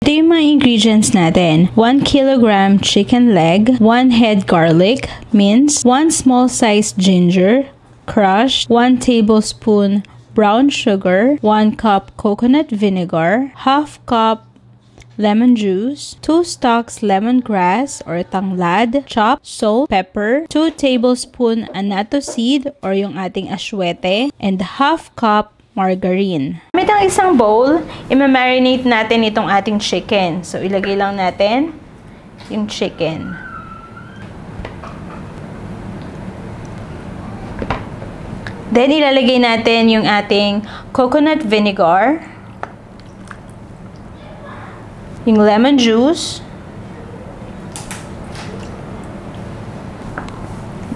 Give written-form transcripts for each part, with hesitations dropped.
Ito yung mga ingredients natin. 1 kilogram chicken leg, 1 head garlic, mince, 1 small sized ginger, crushed, 1 tablespoon brown sugar, 1 cup coconut vinegar, half cup lemon juice, 2 stalks lemongrass or tanglad, chopped, salt, pepper, 2 tablespoon annatto seed or yung ating aswete, and half cup margarine. Gamit ang isang bowl, i-marinate natin itong ating chicken. So, ilagay lang natin yung chicken. Then, ilalagay natin yung ating coconut vinegar, yung lemon juice,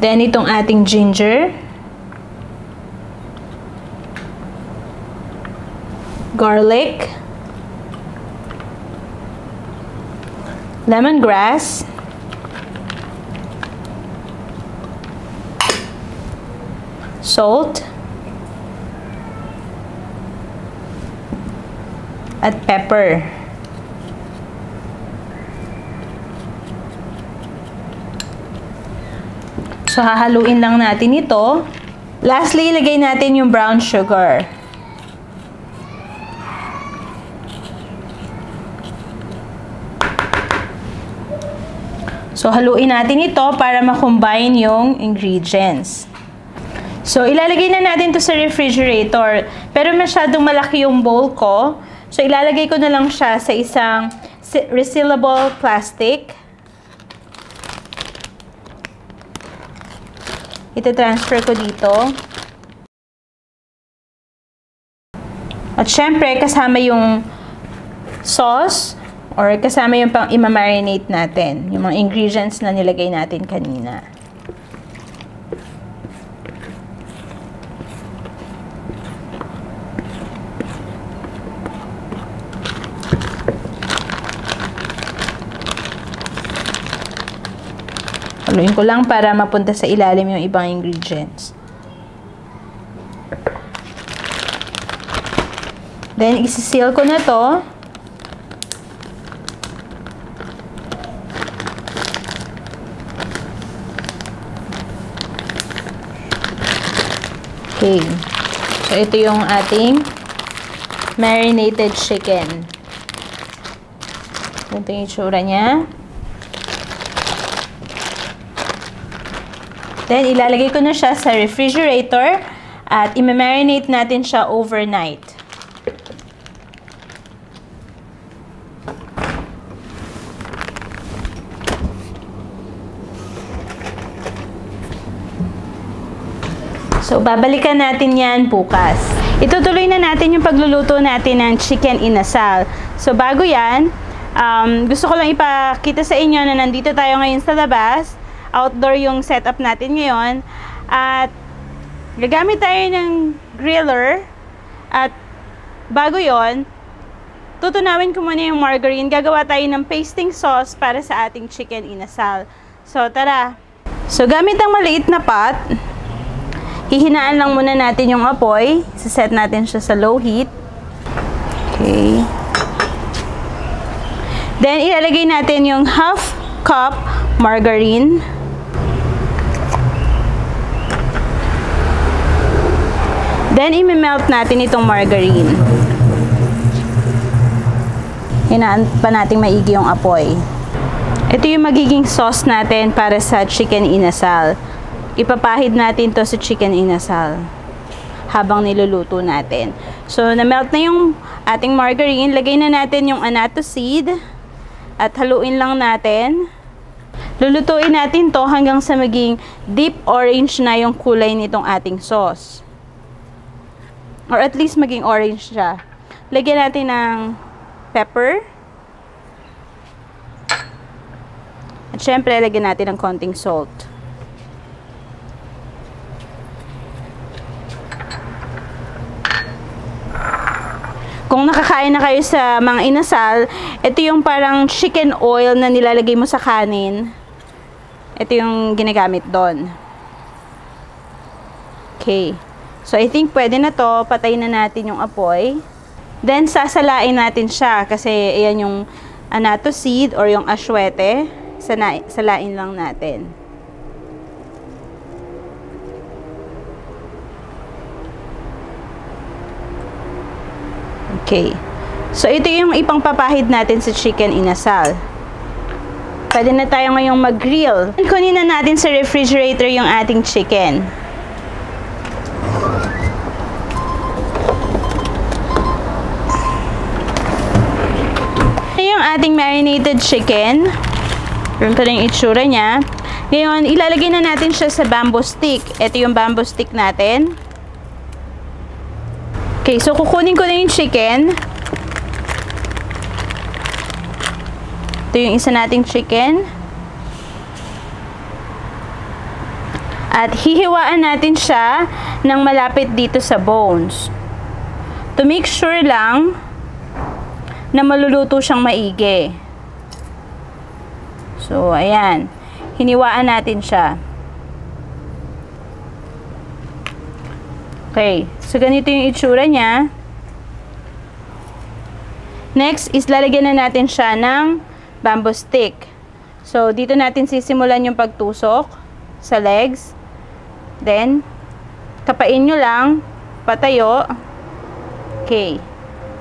then itong ating ginger, garlic, lemongrass, salt, at pepper. So, hahaluin lang natin ito. Lastly, ilagay natin yung brown sugar. So, haluin natin ito para ma-combine yung ingredients. So, ilalagay na natin ito sa refrigerator. Pero masyadong malaki yung bowl ko. So, ilalagay ko na lang siya sa isang resealable plastic. Ito-transfer ko dito. At syempre, kasama yung sauce or kasama yung pang i-marinate natin. Yung mga ingredients na nilagay natin kanina. Haluin ko lang para mapunta sa ilalim yung ibang ingredients. Then, isi-seal ko na to. Okay. So, ito yung ating marinated chicken. Ito yung itsura niya. Then, ilalagay ko na siya sa refrigerator at i-marinate natin siya overnight. So, babalikan natin yan bukas. Itutuloy na natin yung pagluluto natin ng chicken inasal. So, bago yan, gusto ko lang ipakita sa inyo na nandito tayo ngayon sa labas. Outdoor yung setup natin ngayon. At gagamit tayo ng griller. At bago yon, tutunawin ko muna yung margarine. Gagawa tayo ng pasting sauce para sa ating chicken inasal. So, tara. So, gamit ang maliit na pot, hihinaan lang muna natin yung apoy. Set natin siya sa low heat. Okay. Then, ilalagay natin yung half cup margarine. Then, i-melt natin itong margarine. Hinaan pa natin maigi yung apoy. Ito yung magiging sauce natin para sa chicken inasal. Ipapahid natin to sa chicken inasal habang niluluto natin. So, na-melt na yung ating margarine. Lagay na natin yung annatto seed at haluin lang natin. Lulutuin natin to hanggang sa maging deep orange na yung kulay nitong ating sauce. Or at least maging orange siya. Lagyan natin ng pepper. At syempre, lagyan natin ng konting salt. Kung nakakain na kayo sa mga inasal, ito yung parang chicken oil na nilalagay mo sa kanin. Ito yung ginagamit doon. Okay. So, I think pwede na to. Patayin na natin yung apoy. Then, sasalain natin siya kasi ayan yung annatto seed or yung aswete. Salain lang natin. Okay. So, ito yung ipangpapahid natin sa chicken inasal. Pwede na tayo ngayong mag-grill. Kunin na natin sa refrigerator yung ating chicken. Ito yung ating marinated chicken. Ganito na yung itsura niya. Ngayon, ilalagay na natin siya sa bamboo stick. Ito yung bamboo stick natin. Okay, so kukunin ko na yung chicken. Ito yung isa nating chicken. At hihiwaan natin siya ng malapit dito sa bones. To make sure lang na maluluto siyang maigi. So, ayan. Hiniwaan natin siya. Okay. So, ganito yung itsura niya. Next is lalagyan na natin siya ng bamboo stick. So, dito natin sisimulan yung pagtusok sa legs. Then, kapain nyo lang. Patayo. Okay.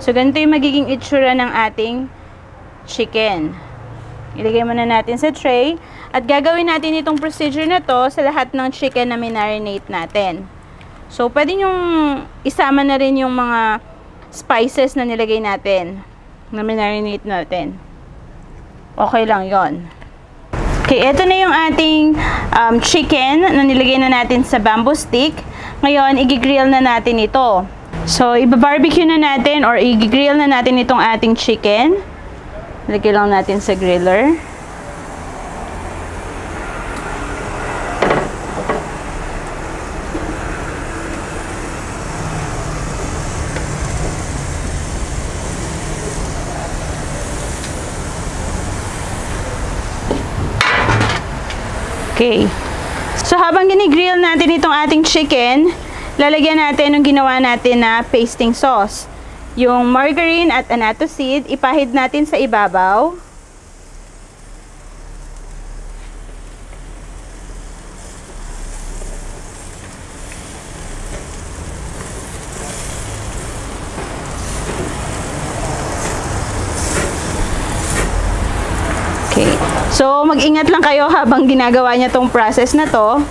So, ganito yung magiging itsura ng ating chicken. Ilagay muna natin sa tray. At gagawin natin itong procedure na to sa lahat ng chicken na marinate natin. So, pwede nyong isama na rin yung mga spices na nilagay natin. Na marinate natin. Okay lang yon. Okay, ito na yung ating chicken na nilagay na natin sa bamboo stick. Ngayon, i-grill na natin ito. So, i-barbecue na natin or i-grill na natin itong ating chicken. Lagay lang natin sa griller. Okay. So, habang gini-grill natin itong ating chicken, lalagyan natin yung ginawa natin na pasting sauce. Yung margarine at annatto seed, ipahid natin sa ibabaw. Okay. So, mag-ingat lang kayo habang ginagawa niya tong process na to.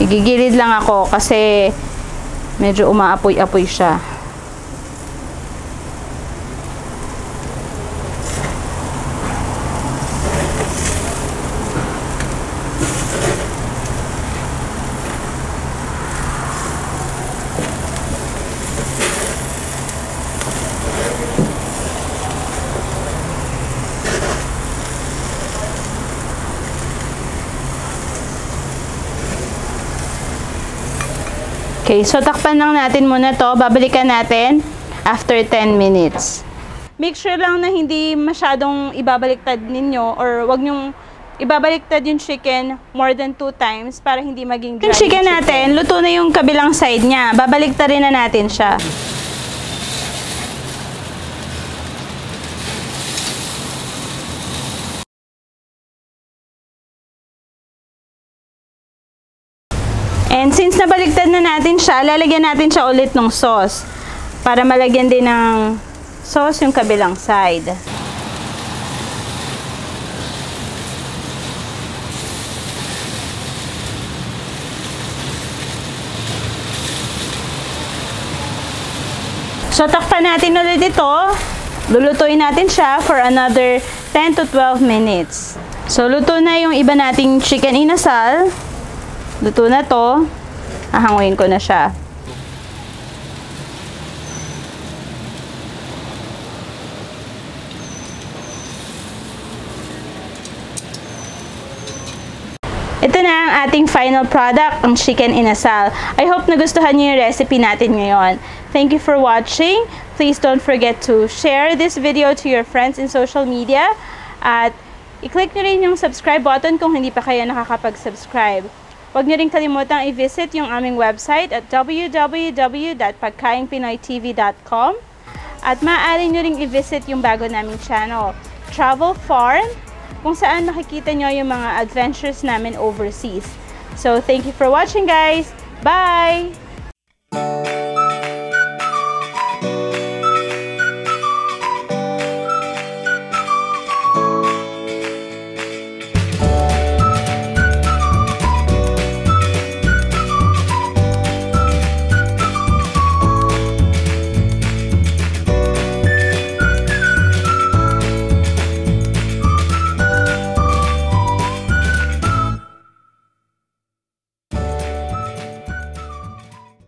Gigilid lang ako kasi medyo umaapoy-apoy siya. Okay, so takpan lang natin muna to. Babalikan natin after 10 minutes. Make sure lang na hindi masyadong ibabaliktad ninyo or wag nyong ibabaliktad yung chicken more than 2 times para hindi maging dry. Yung chicken natin, luto na yung kabilang side niya. Babaliktarin na natin siya. And since nabaliktad na natin siya, lalagyan natin siya ulit ng sauce para malagyan din ng sauce yung kabilang side. So, takpan natin ulit ito. Lulutuin natin siya for another 10 to 12 minutes. So, luto na yung iba nating chicken inasal. Luto na to. Hahanguin ko na siya. Ito na ang ating final product, ang chicken inasal. I hope nagustuhan niyo yung recipe natin ngayon. Thank you for watching. Please don't forget to share this video to your friends in social media. At i-click nyo rin yung subscribe button kung hindi pa kayo nakakapag-subscribe. Huwag niyo rin kalimutang i-visit yung aming website at www.pagkaingpinoytv.com at maaari nyo ring i-visit yung bago naming channel, Travel Farm, kung saan makikita nyo yung mga adventures namin overseas. So, thank you for watching, guys! Bye!